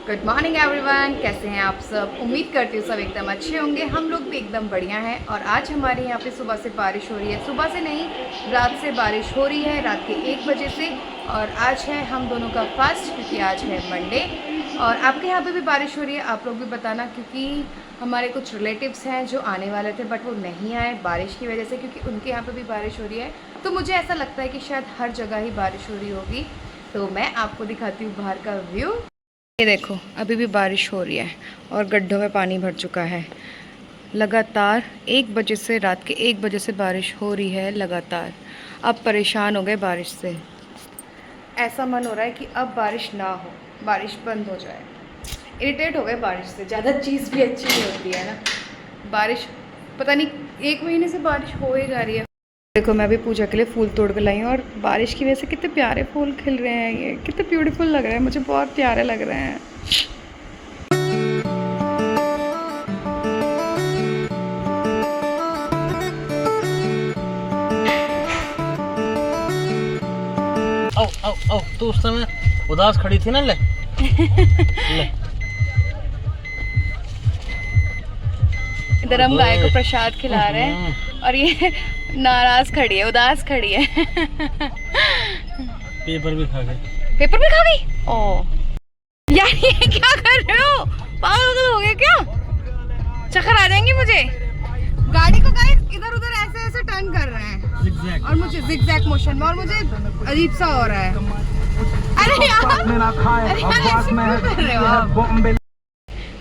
Good morning everyone, कैसे हैं आप सब। उम्मीद करती हूँ सब एकदम अच्छे होंगे। हम लोग भी एकदम बढ़िया हैं। और आज हमारे यहाँ पे सुबह से बारिश हो रही है। सुबह से नहीं, रात से बारिश हो रही है, रात के 1 बजे से। और आज है हम दोनों का फास्ट, क्योंकि आज है मंडे। और आपके यहाँ पे भी बारिश हो रही है, आप लोग भी बताना, क्योंकि हमारे कुछ रिलेटिव्स हैं जो आने वाले थे बट वो नहीं आए बारिश की वजह से, क्योंकि उनके यहाँ पे भी बारिश हो रही है। तो मुझे ऐसा लगता है कि शायद हर जगह ही बारिश हो रही होगी। तो मैं आपको दिखाती हूँ बाहर का व्यू। ये देखो, अभी भी बारिश हो रही है और गड्ढों में पानी भर चुका है। लगातार 1 बजे से, रात के 1 बजे से बारिश हो रही है लगातार। अब परेशान हो गए बारिश से। ऐसा मन हो रहा है कि अब बारिश ना हो, बारिश बंद हो जाए। इरिटेट हो गए बारिश से। ज़्यादा चीज़ भी अच्छी नहीं होती है ना। बारिश पता नहीं 1 महीने से बारिश हो ही जा रही है। देखो, मैं अभी पूजा के लिए फूल तोड़ कर लाई हूँ और बारिश की वजह से कितने प्यारे फूल खिल रहे हैं। ये कितने ब्यूटीफुल लग रहे हैं, मुझे बहुत प्यारे लग रहे हैं। आओ आओ आओ, तो उस समय उदास खड़ी थी ना। ले ले। इधर हम गाय को प्रसाद खिला रहे हैं और ये नाराज खड़ी है, उदास खड़ी है। पेपर भी खा गई। पेपर भी खा गई? ओ यार, ये क्या कर रहे हो? पागल हो गए क्या? चक्कर आ जाएंगे मुझे। गाड़ी को गाइस इधर उधर ऐसे ऐसे टर्न कर रहे हैं और मुझे जिगजैग मोशन में, और मुझे अजीब सा हो रहा है। अरे यार,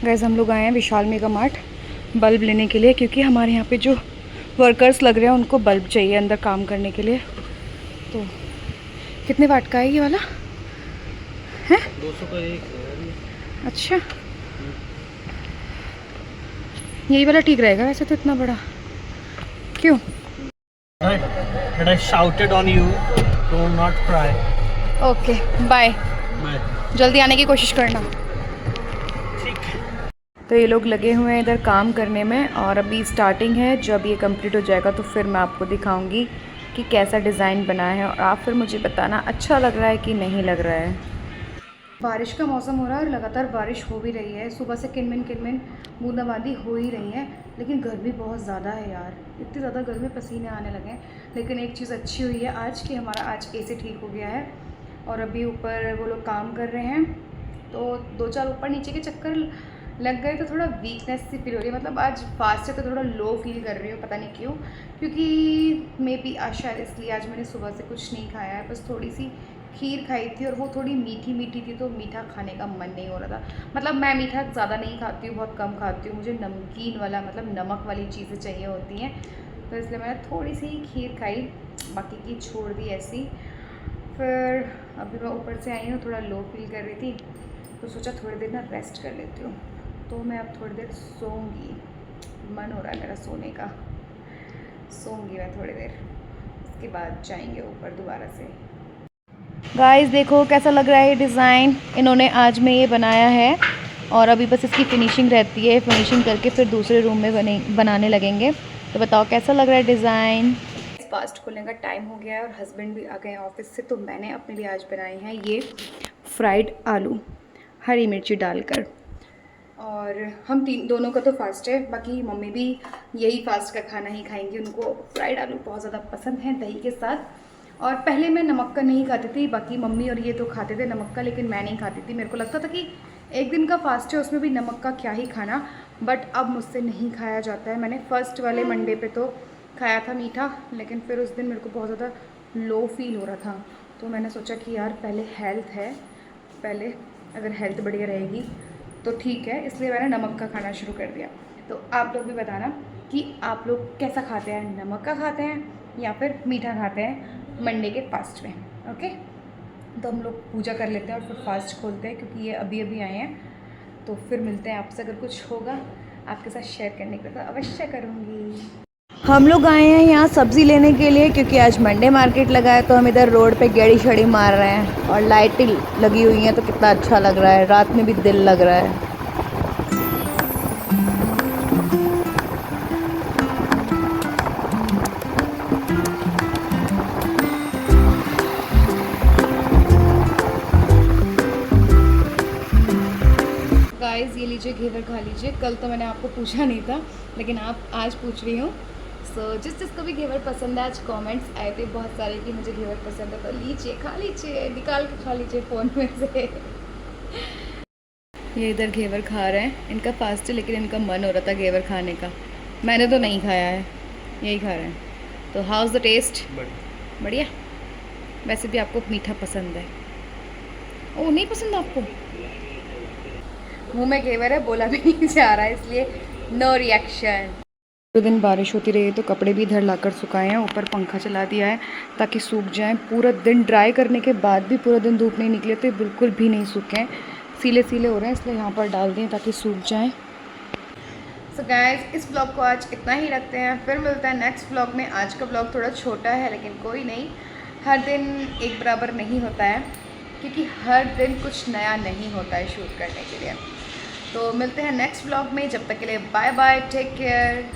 गाइस हम लोग आए हैं विशाल मेगा मार्ट बल्ब लेने के लिए, क्योंकि हमारे यहाँ पे जो वर्कर्स लग रहे हैं उनको बल्ब चाहिए अंदर काम करने के लिए। तो कितने वाट का है ये वाला? है 200 का एक है। अच्छा, यही वाला ठीक रहेगा वैसे तो। इतना बड़ा क्यों? But I shouted on you, do not cry. Okay bye, Bye. जल्दी आने की कोशिश करना। ठीक है। तो ये लोग लगे हुए हैं इधर काम करने में और अभी स्टार्टिंग है। जब ये कंप्लीट हो जाएगा तो फिर मैं आपको दिखाऊंगी कि कैसा डिज़ाइन बना है और आप फिर मुझे बताना अच्छा लग रहा है कि नहीं लग रहा है। बारिश का मौसम हो रहा है और लगातार बारिश हो भी रही है। सुबह से किनमिन बूंदाबांदी हो ही रही है, लेकिन गर्मी बहुत ज़्यादा है यार। इतनी ज़्यादा गर्मी, पसीने आने लगे हैं। लेकिन एक चीज़ अच्छी हुई है आज कि हमारा आज एसी ठीक हो गया है और अभी ऊपर वो लोग काम कर रहे हैं। तो 2-4 ऊपर नीचे के चक्कर लग गए तो थोड़ा वीकनेस सी फील हो रही है। मतलब आज फास्ट है तो थोड़ा लो फील कर रही हूँ, पता नहीं क्यों। क्योंकि मे बी आज शायद इसलिए आज मैंने सुबह से कुछ नहीं खाया है, बस थोड़ी सी खीर खाई थी और वो थोड़ी मीठी मीठी थी, तो मीठा खाने का मन नहीं हो रहा था। मतलब मैं मीठा ज़्यादा नहीं खाती हूँ, बहुत कम खाती हूँ। मुझे नमकीन वाला, मतलब नमक वाली चीज़ें चाहिए होती हैं, तो इसलिए मैंने थोड़ी सी खीर खाई, बाकी की छोड़ दी ऐसी। फिर अभी मैं ऊपर से आई हूँ, थोड़ा लो फील कर रही थी, तो सोचा थोड़ी देर ना रेस्ट कर लेती हूँ। तो मैं अब थोड़ी देर सोऊंगी, मन हो रहा है मेरा सोने का। सोऊंगी मैं थोड़ी देर, उसके बाद जाएंगे ऊपर दोबारा से। गाइस देखो कैसा लग रहा है ये डिज़ाइन। इन्होंने आज में ये बनाया है और अभी बस इसकी फिनिशिंग रहती है। फिनिशिंग करके फिर दूसरे रूम में बनाने लगेंगे। तो बताओ कैसा लग रहा है डिज़ाइन। फास्ट खोलने का टाइम हो गया है और हस्बैंड भी आ गए हैं ऑफिस से। तो मैंने अपने लिए आज बनाए हैं ये फ्राइड आलू हरी मिर्ची डालकर। और हम दोनों का तो फास्ट है, बाकी मम्मी भी यही फास्ट का खाना ही खाएंगी। उनको फ्राइड आलू बहुत ज़्यादा पसंद है दही के साथ। और पहले मैं नमक का नहीं खाती थी, बाकी मम्मी और ये तो खाते थे नमक का, लेकिन मैं नहीं खाती थी। मेरे को लगता था कि एक दिन का फास्ट है, उसमें भी नमक का क्या ही खाना। बट अब मुझसे नहीं खाया जाता है। मैंने फर्स्ट वाले मंडे पे तो खाया था मीठा, लेकिन फिर उस दिन मेरे को बहुत ज़्यादा लो फील हो रहा था। तो मैंने सोचा कि यार पहले हेल्थ है, पहले अगर हेल्थ बढ़िया रहेगी तो ठीक है, इसलिए मैंने नमक का खाना शुरू कर दिया। तो आप लोग भी बताना कि आप लोग कैसा खाते हैं, नमक का खाते हैं या फिर मीठा खाते हैं मंडे के फास्ट में। ओके, तो हम लोग पूजा कर लेते हैं और फिर फास्ट खोलते हैं, क्योंकि ये अभी अभी आए हैं। तो फिर मिलते हैं आपसे। अगर कुछ होगा आपके साथ शेयर करने का तो अवश्य करूँगी। हम लोग आए हैं यहाँ सब्ज़ी लेने के लिए, क्योंकि आज मंडे मार्केट लगा है। तो हम इधर रोड पे गेड़ी शड़ी मार रहे हैं और लाइटें लगी हुई हैं, तो कितना अच्छा लग रहा है। रात में भी दिल लग रहा है। गाइस ये लीजिए घेवर खा लीजिए। कल तो मैंने आपको पूछा नहीं था लेकिन आप आज पूछ रही हूँ। सो जिसको भी घेवर पसंद है, आज कमेंट्स आए थे बहुत सारे कि मुझे घेवर पसंद है, तो लीजिए, खा लीजिए, निकाल के खा लीजिए फ़ोन में से। ये इधर घेवर खा रहे हैं, इनका फास्ट है लेकिन इनका मन हो रहा था घेवर खाने का। मैंने तो नहीं खाया है, यही खा रहे हैं। तो हाउस द टेस्ट? बढ़िया। वैसे भी आपको मीठा पसंद है। ओ नहीं पसंद आपको? मुंह में घेवर है, बोला भी नहीं जा रहा है, इसलिए नो रिएक्शन। पूरे दिन बारिश होती रही तो कपड़े भी इधर लाकर सुखाए हैं, ऊपर पंखा चला दिया है ताकि सूख जाएं। पूरा दिन ड्राई करने के बाद भी पूरा दिन धूप नहीं निकले तो बिल्कुल भी नहीं सूखे हैं, सीले सीले हो रहे हैं, इसलिए यहाँ पर डाल दिए ताकि सूख जाएं। सो गाइस इस ब्लॉग को आज इतना ही रखते हैं, फिर मिलता है नेक्स्ट ब्लॉग में। आज का ब्लॉग थोड़ा छोटा है लेकिन कोई नहीं, हर दिन एक बराबर नहीं होता है क्योंकि हर दिन कुछ नया नहीं होता है शूट करने के लिए। तो मिलते हैं नेक्स्ट ब्लॉग में, जब तक के लिए बाय बाय, टेक केयर।